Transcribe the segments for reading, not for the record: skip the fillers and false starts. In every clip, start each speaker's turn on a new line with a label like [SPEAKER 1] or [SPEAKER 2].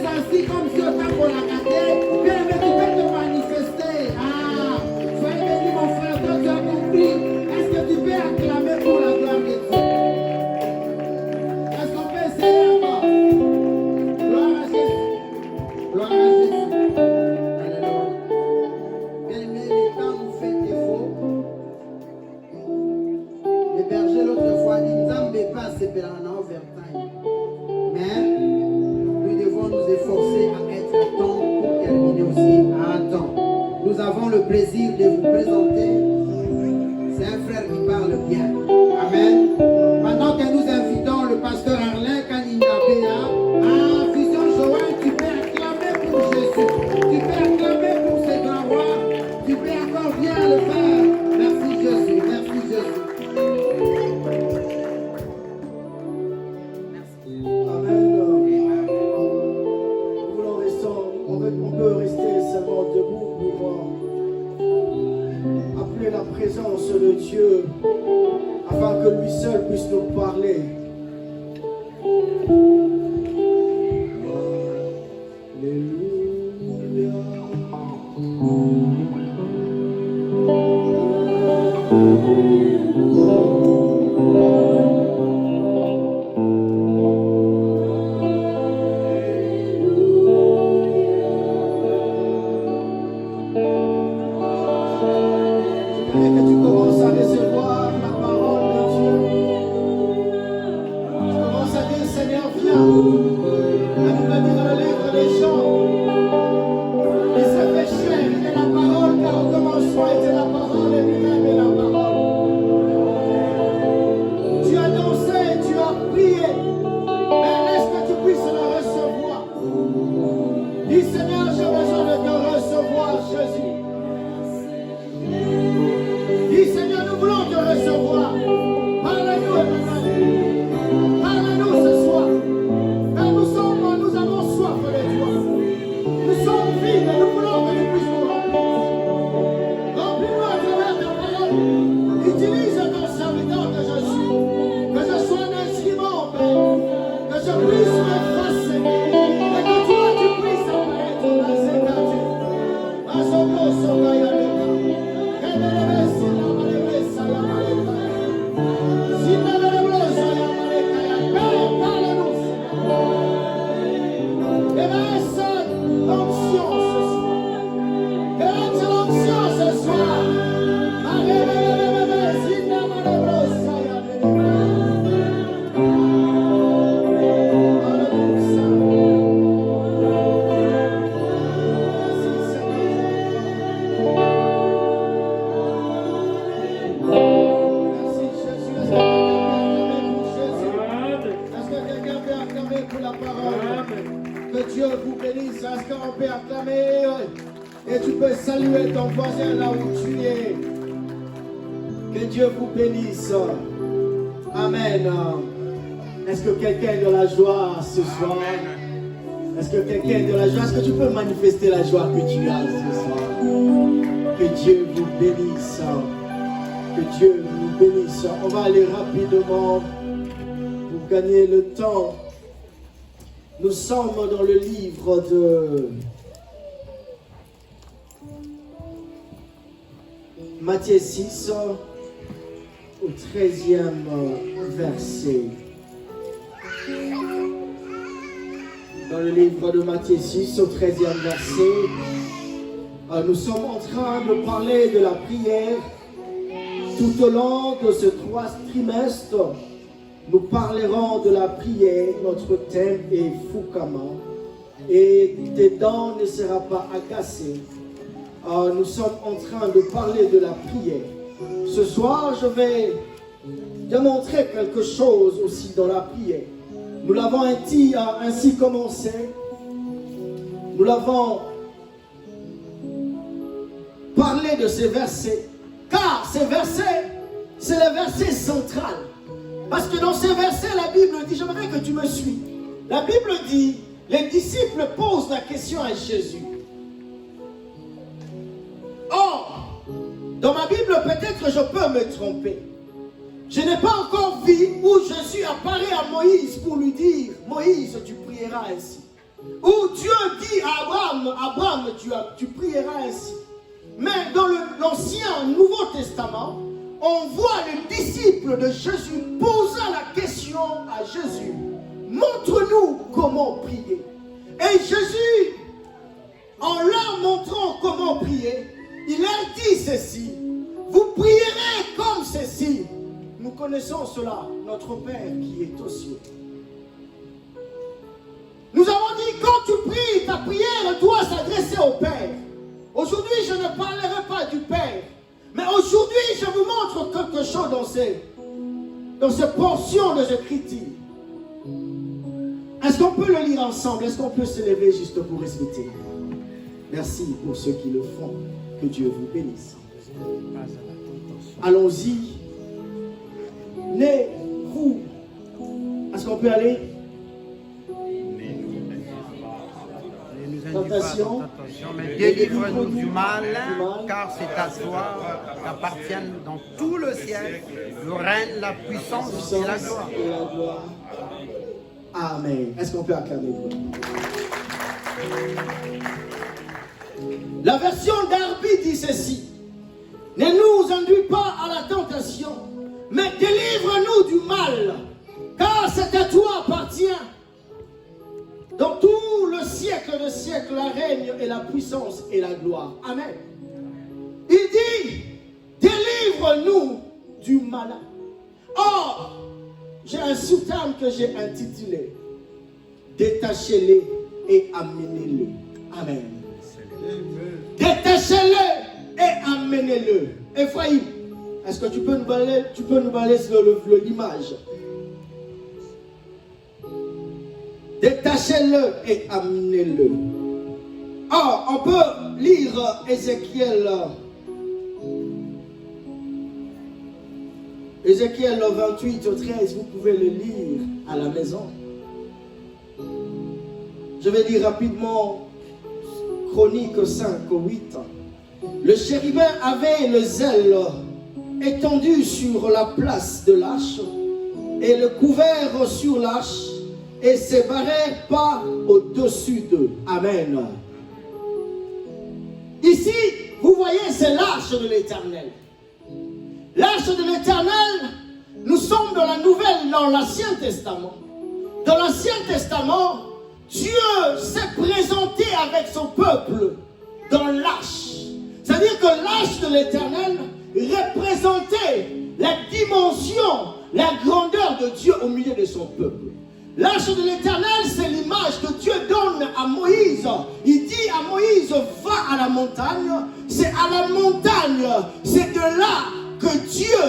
[SPEAKER 1] assis comme si autant qu'on l'a gâté, bien aimé, tu peux te manifester. Ah, soyez béni mon frère, toi tu as compris. Est-ce que tu peux acclamer pour la gloire de Dieu? Est-ce qu'on peut essayer encore? Gloire à Jésus. Gloire à Jésus. Alléluia. Bien aimé, les temps nous fait défaut. Le berger l'autre fois dit, Nzambe pas se perdre overtime. Mais nous devons nous efforcer à être à temps pour terminer aussi à temps. Nous avons le plaisir de vous présenter. C'est un frère qui parle bien. Amen. Pendant que nous invitons le pasteur Arlin Kaningabea, à Vision Joël, tu peux acclamer pour Jésus. Tu peux acclamer pour ses grands rois. Tu peux encore bien le faire. Merci Jésus. Merci Jésus.
[SPEAKER 2] On peut rester seulement debout pour appeler la présence de Dieu afin que lui seul puisse nous parler. Amen. Est-ce que quelqu'un est dans la joie ce soir? Est-ce que quelqu'un est dans la joie? Est-ce que tu peux manifester la joie que tu as ce soir? Que Dieu vous bénisse. Que Dieu vous bénisse. On va aller rapidement pour gagner le temps. Nous sommes dans le livre de Matthieu 6. Au 13e verset. Dans le livre de Matthieu 6, au 13e verset, nous sommes en train de parler de la prière. Tout au long de ce trimestre, nous parlerons de la prière. Notre thème est Fukama. Et tes dents ne seront pas agacées. Nous sommes en train de parler de la prière. Ce soir, je vais démontrer quelque chose aussi dans la prière. Nous l'avons ainsi commencé. Nous l'avons parlé de ces versets. Car ces versets, c'est le verset central. Parce que dans ces versets, la Bible dit, j'aimerais que tu me suis. La Bible dit, les disciples posent la question à Jésus. Or, dans ma Bible, peut-être je peux me tromper. Je n'ai pas encore vu où Jésus apparaît à Moïse pour lui dire, Moïse, tu prieras ainsi. où Dieu dit à Abraham, Abraham, tu prieras ainsi. Mais dans l'Ancien Nouveau Testament, on voit les disciples de Jésus posant la question à Jésus, montre-nous comment prier. Et Jésus, en leur montrant comment prier, il leur dit ceci, vous prierez comme ceci. Nous connaissons cela, notre Père qui est aux cieux. Nous avons dit, quand tu pries, ta prière doit s'adresser au Père. Aujourd'hui, je ne parlerai pas du Père. Mais aujourd'hui, je vous montre quelque chose dans ces portions de Écriture. Est-ce qu'on peut le lire ensemble? Est-ce qu'on peut se lever juste pour respecter? Merci pour ceux qui le font. Que Dieu vous bénisse. Allons-y. Vous. Est-ce qu'on peut aller? Tentation,
[SPEAKER 1] mais délivre-nous du mal, car c'est à toi qu'appartiennent dans tout le ciel le règne, la puissance et la gloire.
[SPEAKER 2] Amen. Est-ce qu'on peut acclamer Dieu? La version d'Arbi dit ceci. Ne nous induis pas à la tentation, mais délivre-nous du mal, car c'est à toi appartient. Dans tout le siècle de siècle, la règne et la puissance et la gloire. Amen. Il dit, délivre-nous du mal. Or, j'ai un sous-thème que j'ai intitulé, détachez-les et amenez-le. Amen. Détachez-le et amenez-le. Ephraïm, est-ce que tu peux nous balayer sur l'image? Détachez-le et amenez-le. Or, on peut lire Ézéchiel 28 au 13, vous pouvez le lire à la maison. Je vais lire rapidement Chronique 5 au 8. Le chérubin avait le zèle étendu sur la place de l'arche et le couvert sur l'arche et se barrait pas au-dessus d'eux. Amen. Ici, vous voyez, c'est l'arche de l'Éternel. L'arche de l'Éternel, nous sommes dans l'Ancien Testament. Dans l'Ancien Testament, Dieu s'est présenté avec son peuple dans l'arche. C'est-à-dire que l'arche de l'Éternel représentait la dimension, la grandeur de Dieu au milieu de son peuple. L'arche de l'Éternel, c'est l'image que Dieu donne à Moïse. Il dit à Moïse, va à la montagne. C'est à la montagne, c'est de là que Dieu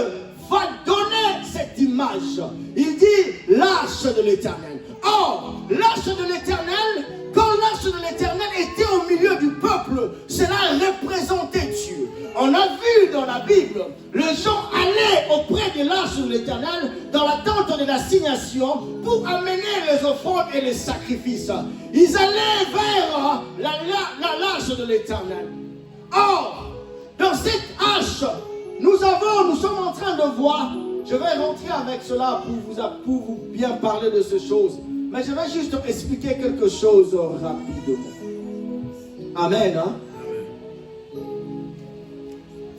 [SPEAKER 2] va donner cette image. Il dit l'arche de l'Éternel. Or, l'arche de l'Éternel, quand l'arche de l'Éternel était au milieu du peuple, cela représentait Dieu. On a vu dans la Bible, les gens allaient auprès de l'arche de l'Éternel dans la tente de l'assignation pour amener les offrandes et les sacrifices. Ils allaient vers l'arche de l'Éternel. Or, dans cette arche, nous sommes en train de voir, je vais rentrer avec cela pour vous bien parler de ces choses, mais je vais juste expliquer quelque chose rapidement. Amen. Hein?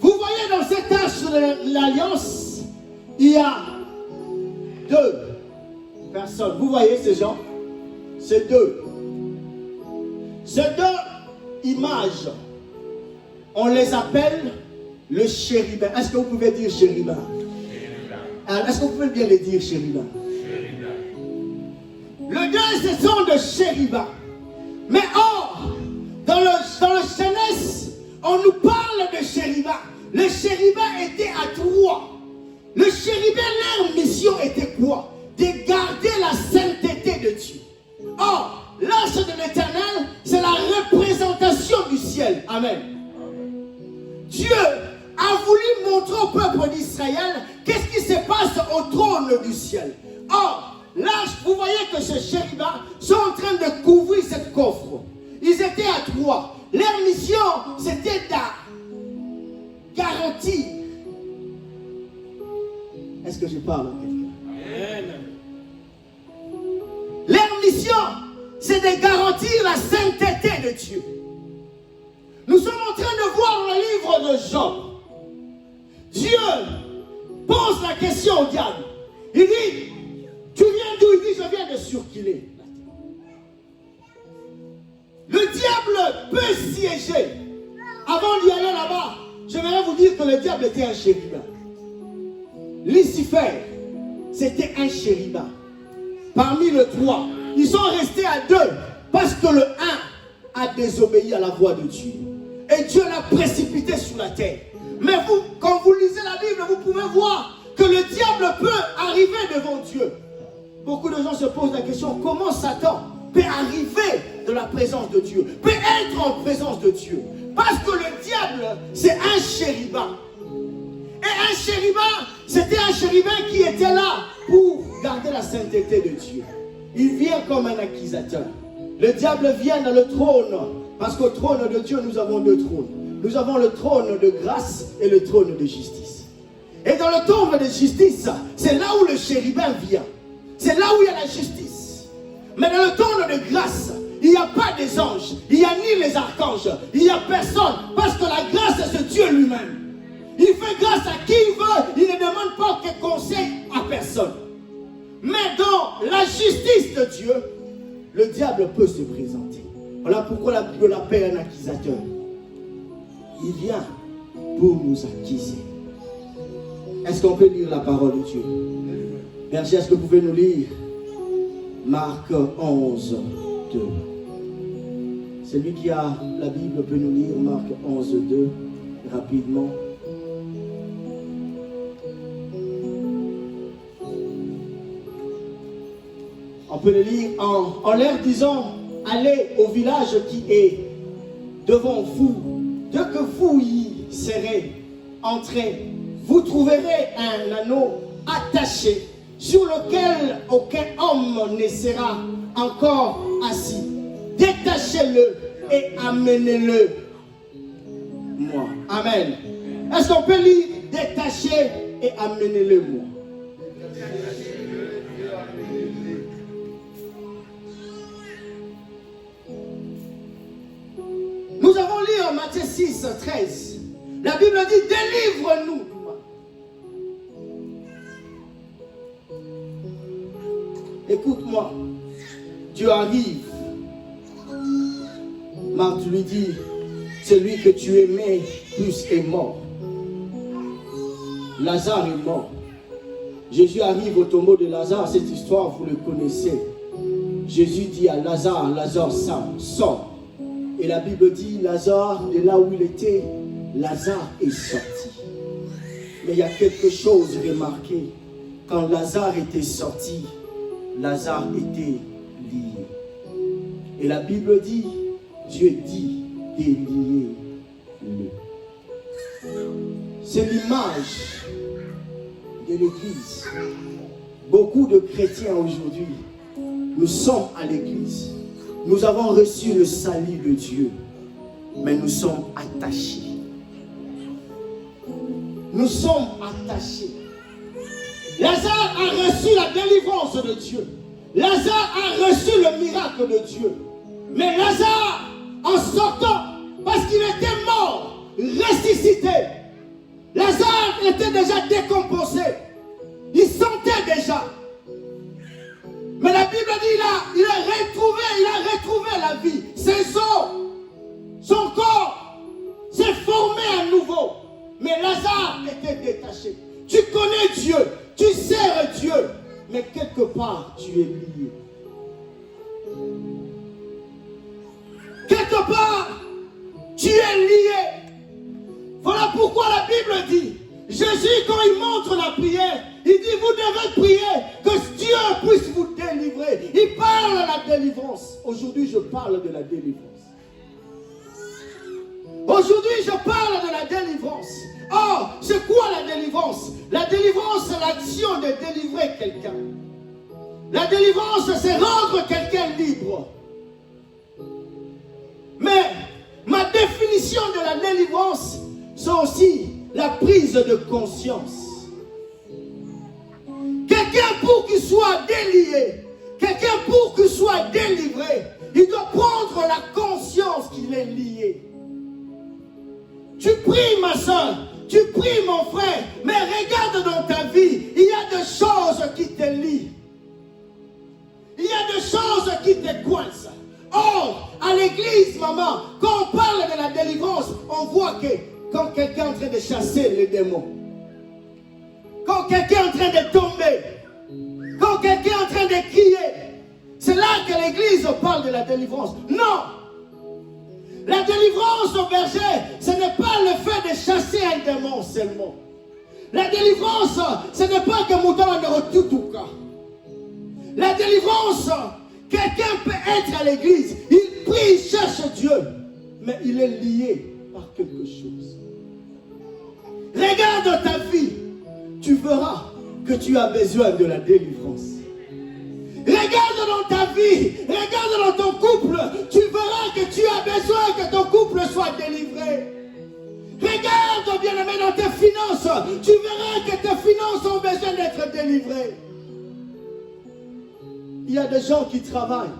[SPEAKER 2] Vous voyez dans cette arche de l'Alliance, il y a deux personnes. Vous voyez ces gens? C'est deux. Ces deux images, on les appelle le chérubin. Est-ce que vous pouvez dire chérubin? Est-ce que vous pouvez bien les dire chérubin? Le deux, ce sont de chérubins. Mais or, dans le Genèse, on nous parle de chérubins. Les chérubins étaient à trois. Le chérubin, leur mission était quoi? De garder la sainteté de Dieu. Or, l'arche de l'Éternel, c'est la représentation du ciel. Amen. Dieu a voulu montrer au peuple d'Israël qu'est-ce qui se passe au trône du ciel. Or, l'arche, vous voyez que ces chérubins sont en train de couvrir cette coffre. Ils étaient à trois. Leur mission, c'était de garantir. Est-ce que je parle à quelqu'un? Leur mission, c'est de garantir la sainteté de Dieu. Nous sommes en train de voir le livre de Job. Dieu pose la question au diable. Il dit, tu viens d'où? Il dit, je viens de surkiller. Le diable peut siéger. Avant d'y aller là-bas, j'aimerais vous dire que le diable était un chérubin. Lucifer, c'était un chérubin. Parmi les trois, ils sont restés à deux parce que le un a désobéi à la voix de Dieu. Et Dieu l'a précipité sur la terre. Mais vous, quand vous lisez la Bible, vous pouvez voir que le diable peut arriver devant Dieu. Beaucoup de gens se posent la question, comment Satan peut arriver de la présence de Dieu, peut être en présence de Dieu? Parce que le diable, c'est un chérubin. Et un chérubin, c'était un chérubin qui était là pour garder la sainteté de Dieu. Il vient comme un accusateur. Le diable vient dans le trône, parce qu'au trône de Dieu, nous avons deux trônes. Nous avons le trône de grâce et le trône de justice. Et dans le trône de justice, c'est là où le chérubin vient. C'est là où il y a la justice. Mais dans le trône de grâce, il n'y a pas des anges, il n'y a ni les archanges, il n'y a personne. Parce que la grâce, c'est Dieu lui-même. Il fait grâce à qui il veut, il ne demande pas aucun conseil à personne. Mais dans la justice de Dieu, le diable peut se présenter. Voilà pourquoi la Bible l'appelle un accusateur. Il vient pour nous accuser. Est-ce qu'on peut lire la parole de Dieu? Berger, est-ce que vous pouvez nous lire Marc 11, 2. Celui qui a la Bible peut nous lire Marc 11, 2 rapidement. On peut le lire en leur disant, allez au village qui est devant vous. Dès que vous y serez entrés, vous trouverez un anneau attaché sur lequel aucun homme ne sera encore assis. Détachez-le et amenez-le moi. Amen. Est-ce qu'on peut lire détachez et amenez-le moi? Nous avons lu en Matthieu 6, 13. La Bible dit, délivre-nous. Écoute-moi, Dieu arrive. Marc lui dit, celui que tu aimais plus est mort. Lazare est mort. Jésus arrive au tombeau de Lazare. Cette histoire, vous le connaissez. Jésus dit à Lazare, Lazare sort. Et la Bible dit, Lazare, de là où il était, Lazare est sorti. Mais il y a quelque chose remarqué. Quand Lazare était sorti, Lazare était lié. Et la Bible dit, Dieu dit, déliez-le. C'est l'image de l'Église. Beaucoup de chrétiens aujourd'hui, nous sommes à l'Église. Nous avons reçu le salut de Dieu, mais nous sommes attachés. Nous sommes attachés. Lazare a reçu la délivrance de Dieu. Lazare a reçu le miracle de Dieu. Mais Lazare, en sortant, parce qu'il était mort, ressuscité, Lazare était déjà décomposé. Il sentait déjà. Mais la Bible dit, il a retrouvé la vie. Ses os, son corps s'est formé à nouveau. Mais Lazare était détaché. Tu connais Dieu, tu sers Dieu, mais quelque part tu es lié. Quelque part tu es lié. Voilà pourquoi la Bible dit, Jésus quand il montre la prière, il dit vous devez prier que Dieu puisse vous délivrer. Il parle de la délivrance. Aujourd'hui je parle de la délivrance. Aujourd'hui je parle de la délivrance. Oh, c'est quoi la délivrance? La délivrance, c'est l'action de délivrer quelqu'un. La délivrance, c'est rendre quelqu'un libre. Mais ma définition de la délivrance, c'est aussi la prise de conscience. Quelqu'un pour qu'il soit délié, Quelqu'un, pour qu'il soit délivré, il doit prendre la conscience qu'il est lié. Tu pries, ma soeur, tu pries, mon frère, mais regarde dans ta vie, il y a des choses qui te lient. Il y a des choses qui te coincent. Or, à l'église, maman, quand on parle de la délivrance, on voit que quand quelqu'un est en train de chasser les démons, quand quelqu'un est en train de tomber, quand quelqu'un est en train de crier, c'est là que l'église parle de la délivrance. Non! La délivrance au berger, ce n'est pas le fait de chasser un démon seulement. La délivrance, ce n'est pas que Moutala ne retue tout cas. La délivrance, quelqu'un peut être à l'église, il prie, il cherche Dieu, mais il est lié par quelque chose. Regarde ta vie, tu verras que tu as besoin de la délivrance. Regarde dans ta vie, regarde dans ton couple, tu verras que tu as besoin que ton couple soit délivré. Regarde, bien-aimé, dans tes finances, tu verras que tes finances ont besoin d'être délivrées. Il y a des gens qui travaillent,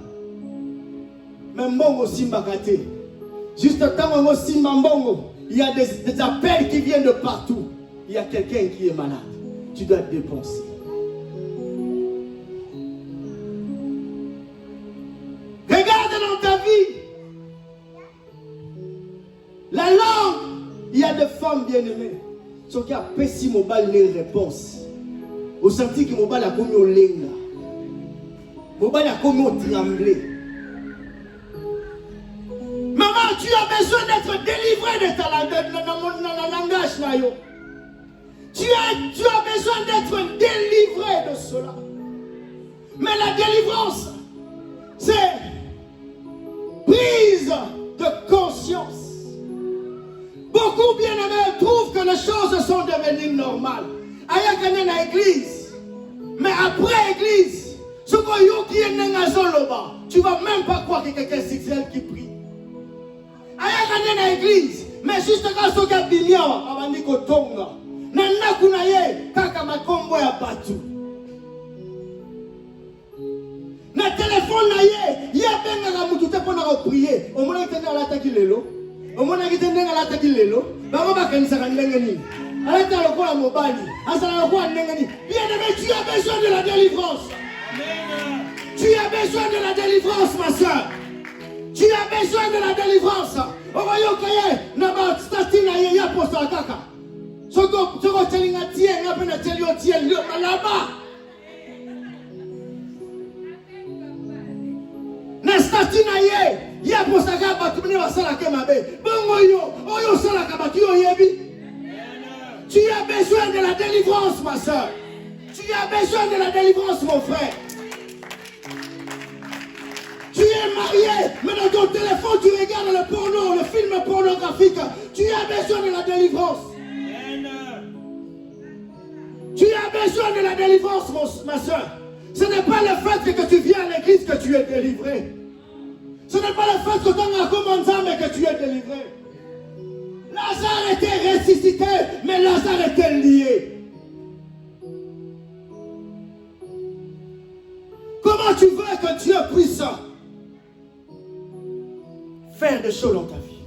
[SPEAKER 2] même bon aussi magaté. Juste temps aussi mambongo, il y a des appels qui viennent de partout. Il y a quelqu'un qui est malade, tu dois te dépenser. Regarde dans ta vie. La langue, il y a des femmes bien-aimées. Ce qui a pessi mobile les réponses. Au senti que mobile a commis au lenga. Mobile a commis au tremblé. Maman, tu as besoin d'être délivré de ta langage. Tu as besoin d'être délivré de cela. Mais la délivrance, c'est prise de conscience. Beaucoup bien-aimés trouvent que les choses sont devenues normales. Aya gagné dans l'église. Mais après l'église, ce tu ne vas même pas croire que quelqu'un c'est qui prie. Aya gagné dans l'église. Mais juste quand ce gars bignon, avant de kotonga. Nana kunaye, kaka makombo ya batu. Na téléphone na ye, ya benga na mutu te pona ko prier. O mona kitenda la taki lelo. O mona kitenda la taki lelo. Ba ba kanisa ka ndenge ni. Ala ta lokola mobali. Asala lokola ndenge ni. Bien-aimé, tu as besoin de la délivrance. Amen. Tu as besoin de la délivrance, ma soeur. Tu as besoin de la délivrance. O voyo kaye na ba statina ye ya posa kaka. Soko telinga tie ngape na telio tie là-bas. Na statina ye ya posaka batu mini basala ke mabe. Bongo yo, oyo sala ka batu yo yebi. Tu as besoin de la délivrance, ma soeur. Tu as besoin de la délivrance, mon frère. Tu es marié, mais dans ton téléphone tu regardes le porno, le film pornographique. Tu as besoin de la délivrance. Tu as besoin de la délivrance, ma soeur. Ce n'est pas le fait que tu viens à l'église que tu es délivré. Ce n'est pas le fait que tu as commencé mais que tu es délivré. Lazare était ressuscité, mais Lazare était lié. Comment tu veux que Dieu puisse faire des choses dans ta vie?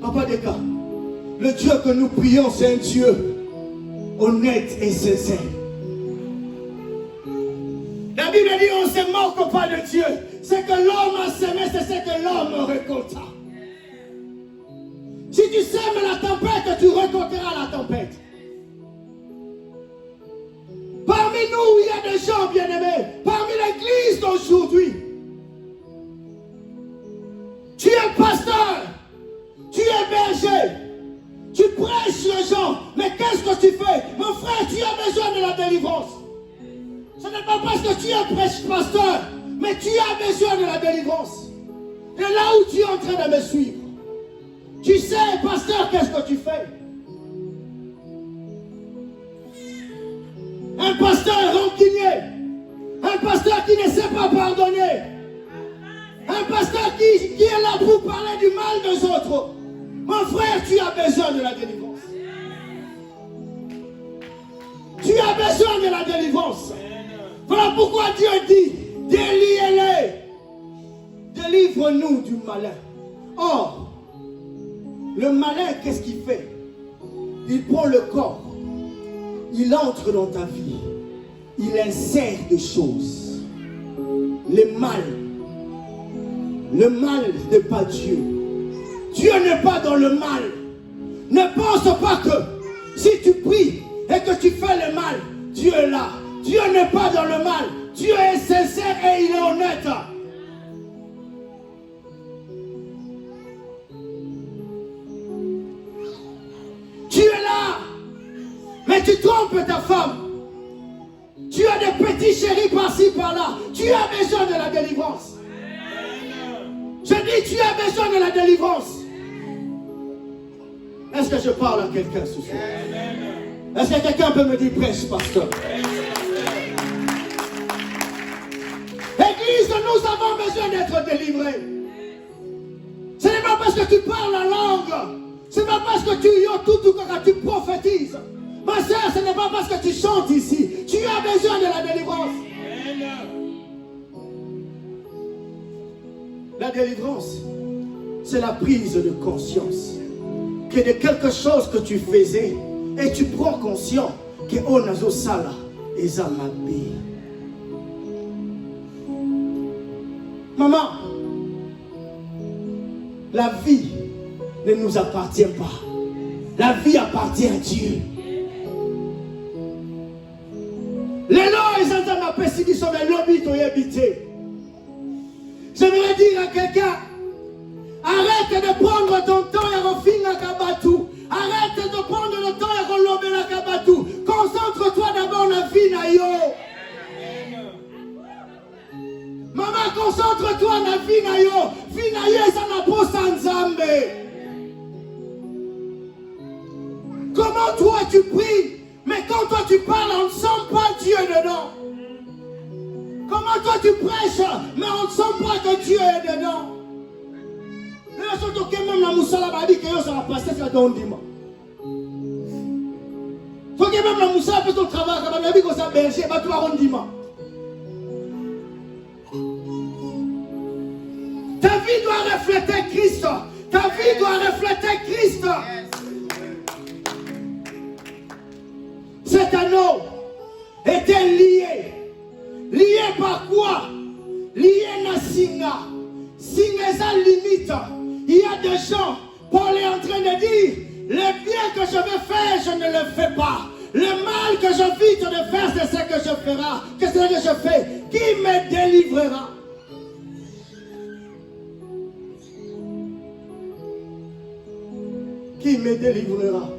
[SPEAKER 2] Papa Deka, le Dieu que nous prions, c'est un Dieu honnête et sincère. La Bible dit on ne se moque pas de Dieu. Ce que l'homme a semé, c'est ce que l'homme récoltera. Si tu sèmes la tempête, tu récolteras la tempête. Parmi nous, il y a des gens bien-aimés. Parmi l'église d'aujourd'hui. Tu es pasteur. Tu es berger. Tu prêches les gens. Mais qu'est-ce que tu fais? Mon frère, tu as besoin de la délivrance. Ce n'est pas parce que tu es pasteur, mais tu as besoin de la délivrance. Et là où tu es en train de me suivre, tu sais, pasteur, qu'est-ce que tu fais? Un pasteur rancunier, un pasteur qui ne sait pas pardonner, un pasteur qui est là pour parler du mal des autres. Mon frère, tu as besoin de la délivrance. Tu as besoin de la délivrance. Voilà pourquoi Dieu dit, déliez-les. Délivre-nous du malin. Or, le malin, qu'est-ce qu'il fait? Il prend le corps, il entre dans ta vie, il insère des choses. Le mal n'est pas Dieu. Dieu n'est pas dans le mal. Ne pense pas que si tu pries et que tu fais le mal, Dieu est là. Dieu n'est pas dans le mal. Dieu est sincère et il est honnête. Tu es là, mais tu trompes ta femme. Tu as des petits chéris par-ci, par-là. Tu as besoin de la délivrance. Je dis, tu as besoin de la délivrance. Est-ce que je parle à quelqu'un ce soir? Est-ce que quelqu'un peut me dire prêche, pasteur? Église, nous avons besoin d'être délivrés. Ce n'est pas parce que tu parles la langue. Ce n'est pas parce que tu tu prophétises. Ma soeur, ce n'est pas parce que tu chantes ici. Tu as besoin de la délivrance. La délivrance, c'est la prise de conscience que de quelque chose que tu faisais et tu prends conscience que on a sala et zamabi. Maman, la vie ne nous appartient pas. La vie appartient à Dieu. Les noms, ils entendent ma personne qui sont les lobbies qui ont habité. J'aimerais dire à quelqu'un, arrête de prendre ton temps et refinir Kabatou. Arrête de prendre le temps et relober la Kabatou. Concentre-toi d'abord dans la vie nayo. Maman, concentre-toi dans la vie nayo. Vie nayo, ça n'a pas sans Nzambe. Comment toi tu pries, mais quand toi tu parles, on ne sent pas Dieu dedans. Comment toi tu prêches, mais on ne sent pas que Dieu est dedans. Là, surtout que même la moussala va dire que ça va passer sur ton dimanche. Faut que même la moussala fait ton travail, quand même, que ça berger, va tout arrondiment. Ta vie doit refléter Christ. Ta vie doit refléter Christ. Cet anneau était lié. Lié par quoi? Lié na Singa. Singa est limite. Il y a des gens, Paul est en train de dire, le bien que je vais faire, je ne le fais pas. Le mal que j'évite de faire, c'est ce que je ferai. Qu'est-ce que je fais? Qui me délivrera? Qui me délivrera?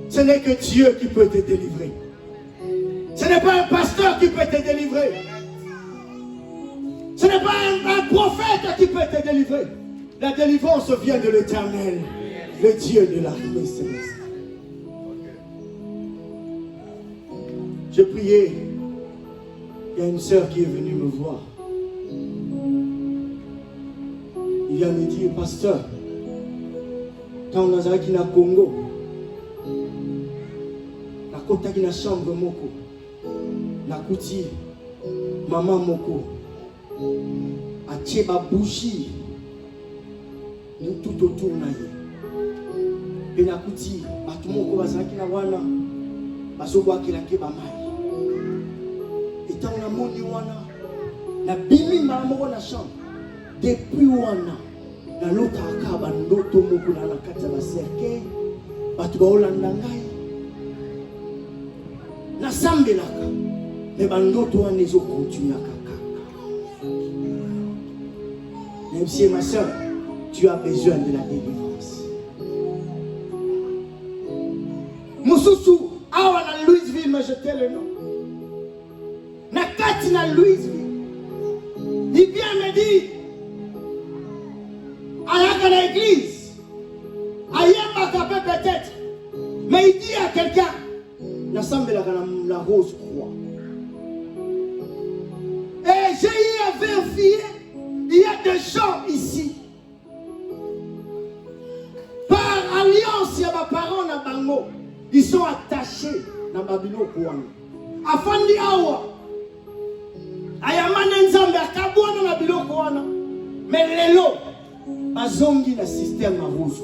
[SPEAKER 2] Ce n'est que Dieu qui peut te délivrer. Ce n'est pas un pasteur qui peut te délivrer. Ce n'est pas un prophète qui peut te délivrer. La délivrance vient de l'Éternel, le Dieu de l'armée céleste. Je priais. Il y a une sœur qui est venue me voir. Il vient me dire, pasteur, quand on a qui na Congo, na kota qui na chambre moko, na kuti, maman moko, a tcheba bougie, nous tout autour na ye. Et na kuti, batu moko bazaki na wana, bazoba ki la keba mai. Et tant na moni wana, na bimi mamo na chambre, depuis wana. Na lota akaba ndoto moko na kati ya baserke batu baolanda ngai na sambelaka me bandoto wana ezokontinua kaka. Même si ma soeur, tu as besoin de la délivrance. Moussousou awa na Louisville, mais je t'ai le nom na kati na Louisville, il vient me dire à l'église, aïe peut-être, mais il dit à quelqu'un, l'assemblée la rose croix. Et j'ai eu à vérifier, il y a des gens ici, par alliance, il y a mes parents dans Bango, ils sont attachés dans Babylone. Afandi Awa, ayamana nzambe akabwana na biloko wana. Mais lelo bazongi na système à rouge.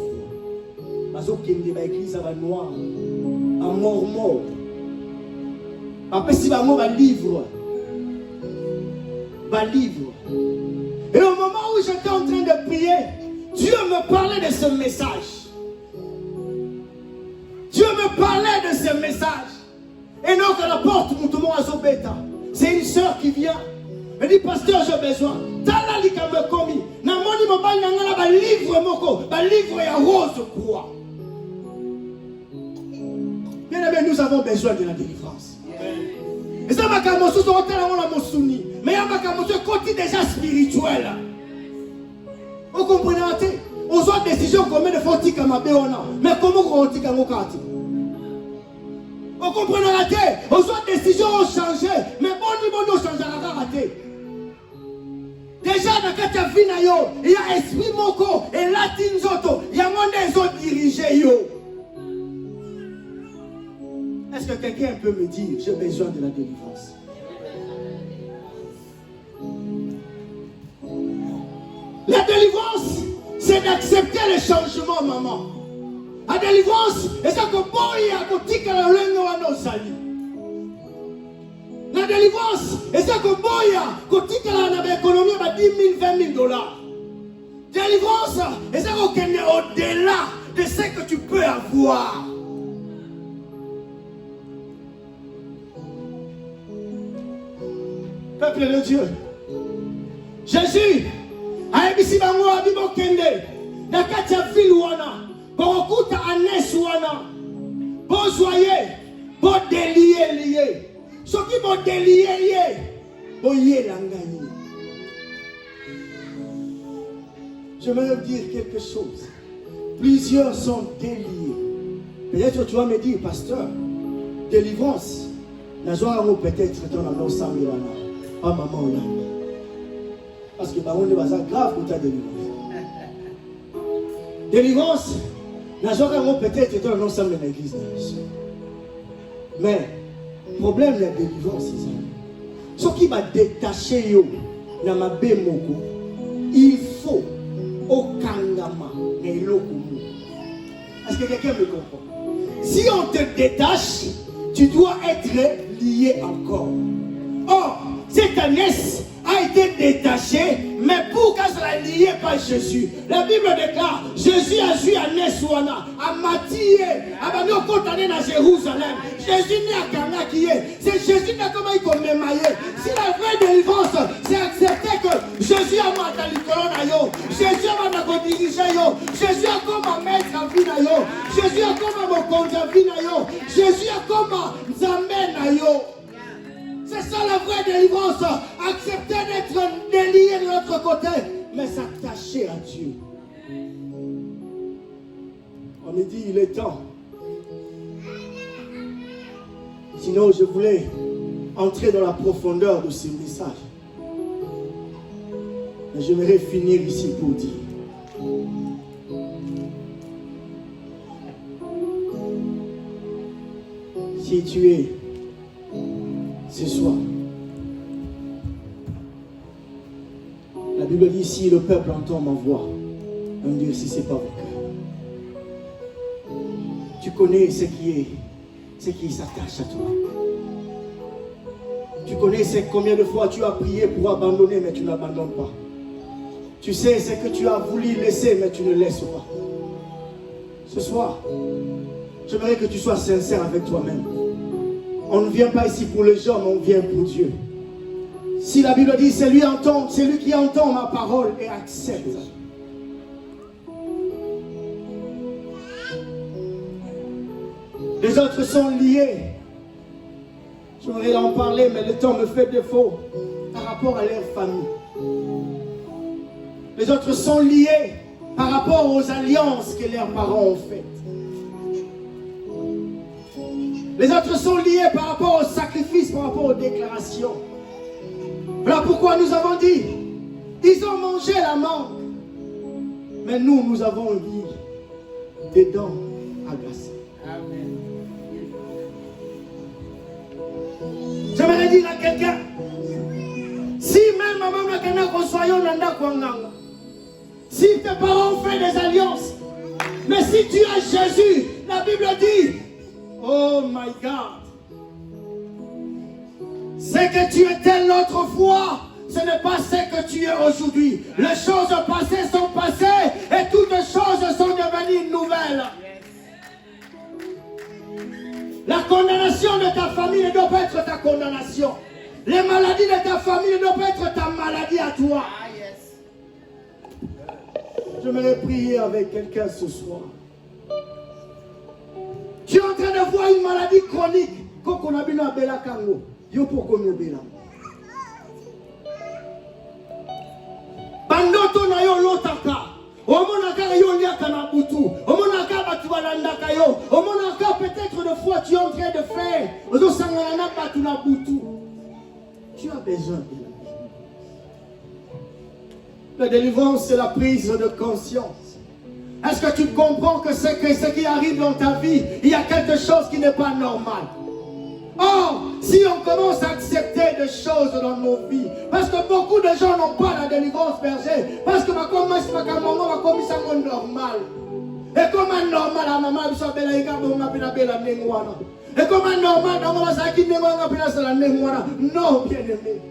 [SPEAKER 2] Bazokende ba église ba noir, ba mormon. Apesi bango ba livre. Et au moment où j'étais en train de prier, Dieu me parlait de ce message. Dieu me parlait de ce message. Et donc à la porte, c'est une soeur qui vient. Elle dit, pasteur, j'ai besoin. Tala li kambe komi. Na moni mobali na ngala ba livre moko, ba livre ya rose quoi. Bien aimé, nous avons besoin de la délivrance. Et ça m'a kamosu so tala ngala mosuni. Mais il y a un côté déjà spirituel. Vous comprenez? On a une décision combien de fois on a. Mais comment on a dit? Vous comprenez? On a une décision changée. Mais bon niveau de changer la raté. Déjà dans la vie, il y a esprit moko et latin zoto. Il y a monde des autres dirigés. Est-ce que quelqu'un peut me dire j'ai besoin de la délivrance? La délivrance, c'est d'accepter le changement, maman. La délivrance, c'est ça que boya kotika la lengo wanosali. La délivrance, c'est ça que boya kotika la économie ba 10 000, 20 000 dollars. Délivrance, c'est ça qu'on est au-delà de ce que tu peux avoir. Peuple de Dieu, Jésus ayebisi bango abibo kende na kati ya ville wana bokuta anes wana bozoye lié soki bo délié boye la ngani. Je vais dire quelque chose. Plusieurs sont déliés. Peut-être tu vas me dire, pasteur, délivrance nazoa ngo peut-être dans la no samira na pas maman là. Parce que baron de bazar grave pour ta délivrance. Délivrance, la joie peut-être est un ensemble de l'église. Mais, problème de la délivrance, c'est ça. Ce qui va détacher yo, il faut au kangama, est-ce que quelqu'un me comprend? Si on te détache, tu dois être lié encore. Or, cette année a été détaché, mais pour qu'elle soit liée par Jésus. La Bible déclare, Jésus a joué à Nesouana, à Mathie, à Baniokotané à Jérusalem. Jésus n'est à Kana qui est. C'est Jésus qui a comment il commémaillé. Si la vraie délivrance, c'est accepter que Jésus a maté l'icône, Jésus a dirigé, Jésus a comme mettre en vie, Jésus a comme conduire vie, Jésus a comme Zambé. C'est ça la vraie délivrance. Accepter d'être délié de l'autre côté, mais s'attacher à Dieu. On me dit, il est temps. Sinon, je voulais entrer dans la profondeur de ce message. Mais j'aimerais finir ici pour dire. Si tu es ce soir, la Bible dit si le peuple entend ma voix, on me dire si c'est pas votre cœur. Tu connais ce qui s'attache à toi. Tu connais combien de fois tu as prié pour abandonner, mais tu n'abandonnes pas. Tu sais ce que tu as voulu laisser, mais tu ne laisses pas. Ce soir, j'aimerais que tu sois sincère avec toi-même. On ne vient pas ici pour les gens, mais on vient pour Dieu. Si la Bible dit, c'est lui qui entend ma parole et accepte. Les autres sont liés. J'aimerais en parler, mais le temps me fait défaut par rapport à leur famille. Les autres sont liés par rapport aux alliances que leurs parents ont faites. Les autres sont liés par rapport aux sacrifices, par rapport aux déclarations. Voilà pourquoi nous avons dit, ils ont mangé la mangue. Mais nous avons dit des dents agacées. Amen. J'aimerais dire à quelqu'un, Si tes parents ont fait des alliances, mais si tu as Jésus, la Bible dit, oh my God, ce que tu étais l'autre fois, ce n'est pas ce que tu es aujourd'hui. Les choses passées sont passées et toutes choses sont devenues nouvelles. La condamnation de ta famille ne doit pas être ta condamnation. Les maladies de ta famille ne doivent pas être ta maladie à toi. J'aimerais prier avec quelqu'un ce soir. Tu es en train de voir une maladie chronique. Quand on a bien un bel akango, yo pour qu'on ait bien. Bandoto na yo lotaka. Omonaka yo liaka na butu. Omonaka batu balandaka yo. Omonaka peut-être de fois tu es en train de faire. Ozo sangana na batu na butu. Tu as besoin de la délivrance, c'est la prise de conscience. Est-ce que tu comprends que ce qui arrive dans ta vie, il y a quelque chose qui n'est pas normal? Or, si on commence à accepter des choses dans nos vies, parce que beaucoup de gens n'ont pas la délivrance berger, parce que ma normal. Et comme un normal, à maman, il s'appelle la bella nenguana. Et comme un normal, non, bien aimé.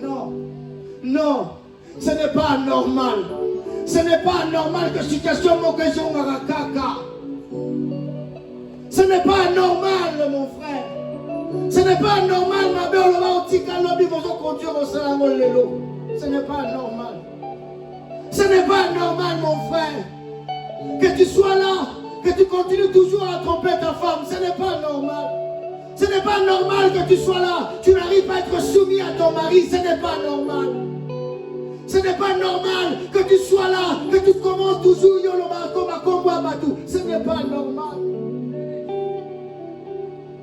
[SPEAKER 2] Non. Non. Ce n'est pas normal. Ce n'est pas normal que situation mokezo marakaka. Ce n'est pas normal, mon frère. Ce n'est pas normal, ma belle, ce n'est pas normal. Ce n'est pas normal, mon frère. Que tu sois là, que tu continues toujours à tromper ta femme, ce n'est pas normal. Ce n'est pas normal que tu sois là, tu n'arrives pas à être soumis à ton mari, ce n'est pas normal. Ce n'est pas normal que tu sois là, que tu commences toujours, ce n'est pas normal.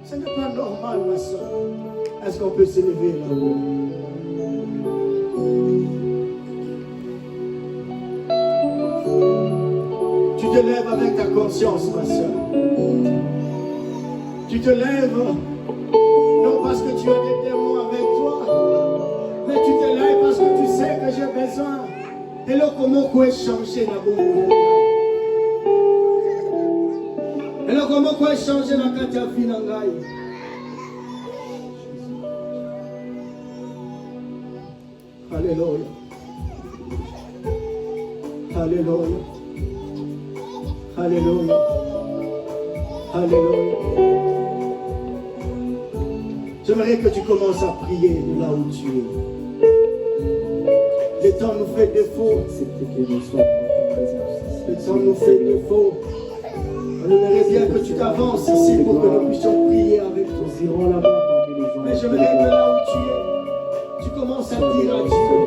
[SPEAKER 2] Ce n'est pas normal, ma soeur. Est-ce qu'on peut se lever là-haut? Tu te lèves avec ta conscience, ma soeur. Tu te lèves, non parce que tu as des démons avec toi, mais tu te lèves parce que tu sais que j'ai besoin. Et là, comment quoi changer la boue? Et là, comment quoi changer la katafi nangai? Alléluia. Alléluia. Alléluia. Alléluia. J'aimerais que tu commences à prier de là où tu es. Le temps nous fait défaut. Le temps nous fait défaut. On aimerait bien que tu t'avances ici pour que nous puissions prier avec toi. Mais j'aimerais que là où tu es, tu commences à dire à Dieu.